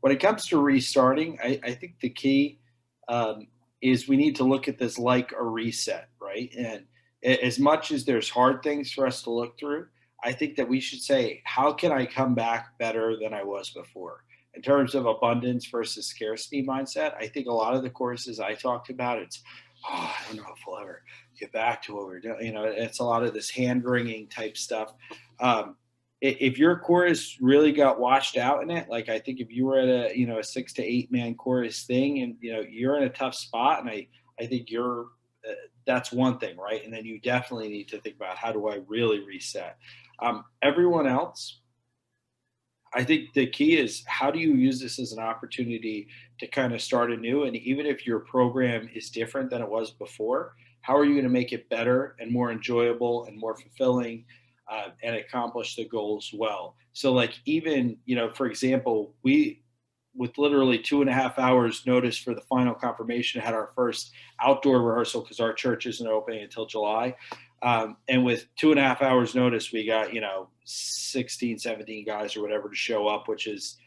When it comes to restarting, I think the key is we need to look at this like a reset, right? And as much as there's hard things for us to look through, I think that we should say, how can I come back better than I was before? In terms of abundance versus scarcity mindset, I think a lot of the courses I talked about, it's, oh, I don't know if we'll ever get back to what we're doing. You know, it's a lot of this hand wringing type stuff. Um, if your chorus really got washed out in it, like I think if you were at a 6 to 8 man chorus thing, and you're in a tough spot, and I think that's one thing, right? And then you definitely need to think about, how do I really reset? Everyone else, I think the key is, how do you use this as an opportunity to kind of start anew? And even if your program is different than it was before, how are you going to make it better and more enjoyable and more fulfilling, and accomplish the goals well? So, like, even, for example, we, with literally 2.5 hours notice for the final confirmation, had our first outdoor rehearsal because our church isn't opening until July. And with 2.5 hours notice, we got, 16, 17 guys or whatever to show up, which is,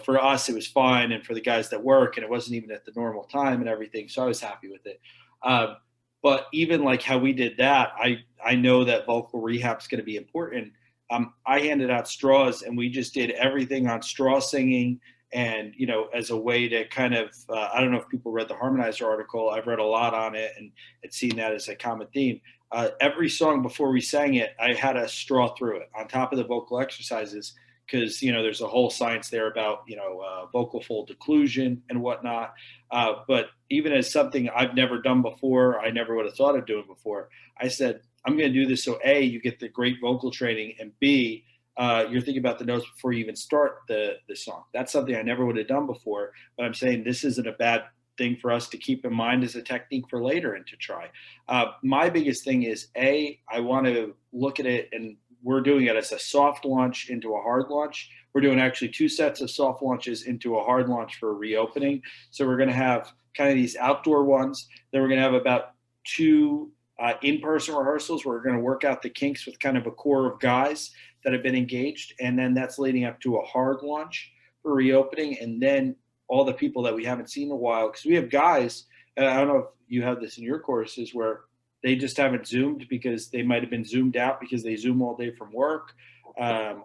for us, it was fine. And for the guys that work, and it wasn't even at the normal time and everything. So I was happy with it. But even like how we did that, I know that vocal rehab is going to be important. I handed out straws, and we just did everything on straw singing. And, as a way to kind of, I don't know if people read the Harmonizer article. I've read a lot on it and seen that as a common theme. Every song before we sang it, I had a straw through it on top of the vocal exercises, because, there's a whole science there about, vocal fold occlusion and whatnot. But even as something I've never done before, I never would have thought of doing before, I said, I'm going to do this so A, you get the great vocal training, and B, you're thinking about the notes before you even start the song. That's something I never would have done before, but I'm saying this isn't a bad thing for us to keep in mind as a technique for later and to try. My biggest thing is, A, I want to look at it, and we're doing it as a soft launch into a hard launch. We're doing actually 2 sets of soft launches into a hard launch for reopening. So we're going to have kind of these outdoor ones. Then we're going to have about 2 in-person rehearsals where we're going to work out the kinks with kind of a core of guys that have been engaged. And then that's leading up to a hard launch for reopening. And then all the people that we haven't seen in a while, because we have guys, and I don't know if you have this in your courses, where they just haven't Zoomed because they might have been Zoomed out because they Zoom all day from work,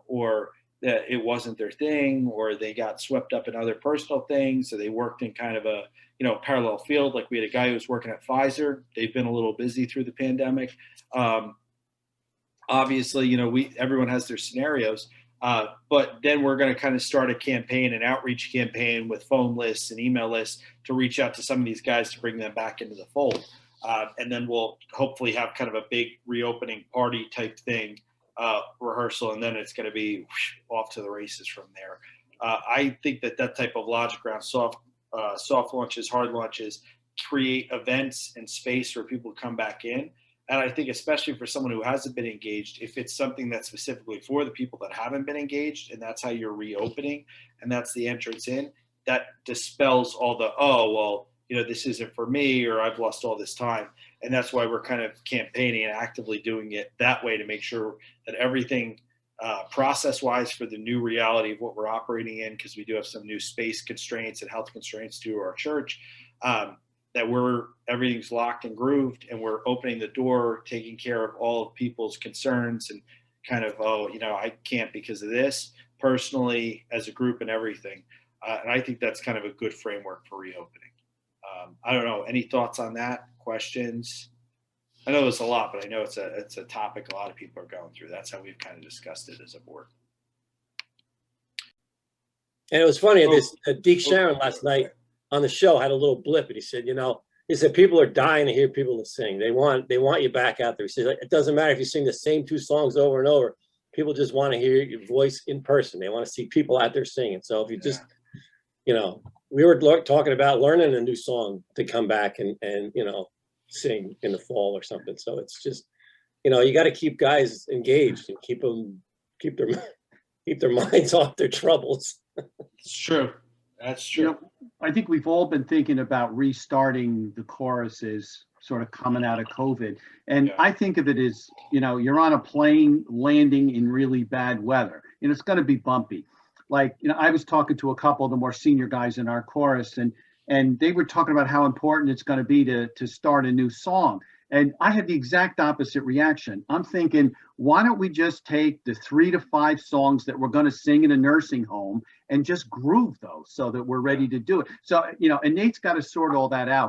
or that it wasn't their thing, or they got swept up in other personal things. So they worked in kind of a, parallel field. Like we had a guy who was working at Pfizer. They've been a little busy through the pandemic. Obviously, everyone has their scenarios. But then we're going to kind of start a campaign, an outreach campaign with phone lists and email lists to reach out to some of these guys to bring them back into the fold. And then we'll hopefully have kind of a big reopening party type thing, rehearsal, and then it's going to be off to the races from there. I think that type of logic around soft launches, hard launches, create events and space for people to come back in. And I think especially for someone who hasn't been engaged, if it's something that's specifically for the people that haven't been engaged, and that's how you're reopening, and that's the entrance in, that dispels all the, oh, well, this isn't for me, or I've lost all this time. And that's why we're kind of campaigning and actively doing it that way, to make sure that everything process-wise for the new reality of what we're operating in, because we do have some new space constraints and health constraints to our church, that everything's locked and grooved, and we're opening the door, taking care of all of people's concerns, and kind of, I can't because of this, personally, as a group, and everything. And I think that's kind of a good framework for reopening. I don't know. Any thoughts on that? Questions? I know it's a lot, but I know it's a topic a lot of people are going through. That's how we've kind of discussed it as a board. And it was funny, Deke Sharon last night on the show had a little blip, and he said, people are dying to hear people to sing. They want you back out there. He said, it doesn't matter if you sing the same 2 songs over and over. People just want to hear your voice in person. They want to see people out there singing. So if you just, we were talking about learning a new song to come back and sing in the fall or something. So it's just, you got to keep guys engaged and keep their minds off their troubles. It's true. That's true. I think we've all been thinking about restarting the choruses sort of coming out of COVID. And I think of it as, you're on a plane landing in really bad weather, and it's going to be bumpy. like, I was talking to a couple of the more senior guys in our chorus, and they were talking about how important it's going to be to start a new song. And I had the exact opposite reaction. I'm thinking, why don't we just take the 3 to 5 songs that we're going to sing in a nursing home and just groove those so that we're ready to do it? So, and Nate's got to sort all that out.